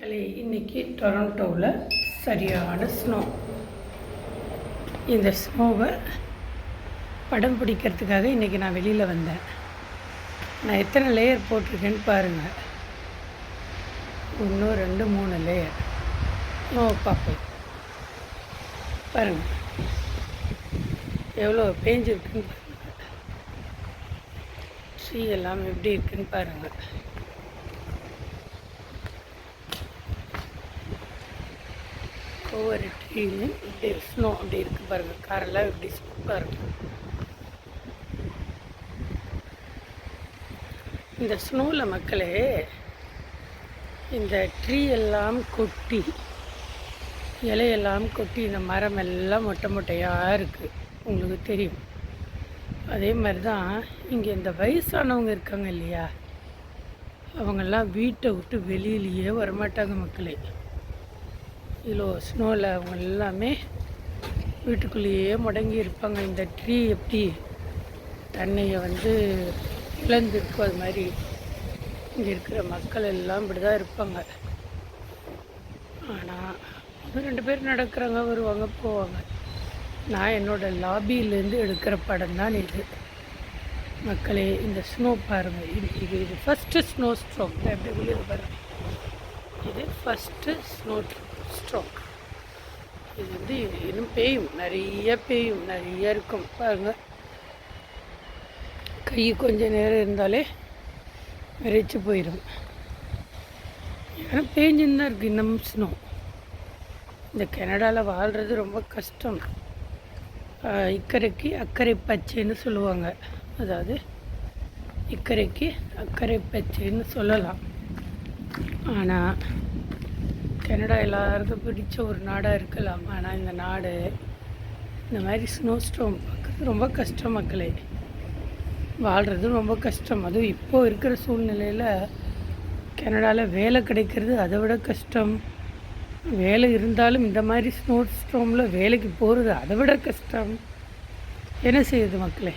மக்களே, இன்றைக்கி டொரண்டோவில் சரியான ஸ்னோ. இந்த ஸ்னோவை படம் பிடிக்கிறதுக்காக இன்றைக்கி நான் வெளியில் வந்தேன். நான் எத்தனை லேயர் போட்டிருக்கேன்னு பாருங்கள். 1 2 3 லேயர் ஸ்னோ பார்ப்போம். பாருங்கள் எவ்வளோ பேஞ்சிருக்குன்னு பாருங்கள். ட்ரீ எல்லாம் எப்படி இருக்குன்னு பாருங்கள். ஒவ்வொரு ட்ரீலையும் இப்படி ஸ்னோ அப்படி இருக்குது பாருங்கள். காரெல்லாம் இப்படி சூப்பராக இருக்கும். இந்த ஸ்னோவில் மக்களே, இந்த ட்ரீ எல்லாம் கொட்டி, இலையெல்லாம் கொட்டி, இந்த மரம் எல்லாம் மொட்டை மொட்டையாக இருக்குது, உங்களுக்கு தெரியும். அதே மாதிரி தான் இங்கே இந்த வயசானவங்க இருக்காங்க இல்லையா, அவங்கெல்லாம் வீட்டை விட்டு வெளியிலேயே வரமாட்டாங்க மக்களே. இவ்வளோ ஸ்னோவில் அவங்க எல்லாமே வீட்டுக்குள்ளேயே முடங்கி இருப்பாங்க. இந்த ட்ரீ எப்படி தண்ணியை இழந்துருக்கும், அது மாதிரி இங்கே இருக்கிற மக்கள் எல்லாம் இப்படி தான் இருப்பாங்க. ஆனால் 2 பேர் நடக்கிறாங்க, வருவாங்க போவாங்க. நான் என்னோடய லாபியிலேருந்து எடுக்கிற படம் தான் இது மக்களே. இந்த ஸ்னோ பாருங்கள். இது ஃபஸ்ட்டு ஸ்னோ ஸ்ட்ரோக். எப்படி விழுது பாருங்கள். இது ஃபஸ்ட்டு ஸ்னோ ஸ்ட்ரோக். இது இன்னும் பெய்யும், நிறைய இருக்கும் பாருங்கள். கை கொஞ்சம் நேரம் இருந்தாலே விரைச்சி போயிடும். ஏன்னா பேஞ்சுன்னு தான் இருக்குது இன்னும் ஸ்னோ. இந்த கனடாவில் வாழ்கிறது ரொம்ப கஷ்டம். இக்கரைக்கு அக்கறை பச்சைன்னு சொல்லுவாங்க. அதாவது இக்கரைக்கு அக்கறை பச்சைன்னு சொல்லலாம். ஆனால் கனடா எல்லாருக்கும் பிடிச்ச ஒரு நாடாக இருக்கலாம். ஆனால் இந்த நாடு இந்த மாதிரி ஸ்னோ ஸ்டோம் பார்க்குறது ரொம்ப கஷ்டம் மக்களே. வாழ்கிறது ரொம்ப கஷ்டம். அதுவும் இப்போது இருக்கிற சூழ்நிலையில் கனடாவில் வேலை கிடைக்கிறது அதை விட கஷ்டம். வேலை இருந்தாலும் இந்த மாதிரி ஸ்னோ ஸ்டோமில் வேலைக்கு போகிறது அதை விட கஷ்டம். என்ன செய்யுது மக்களே?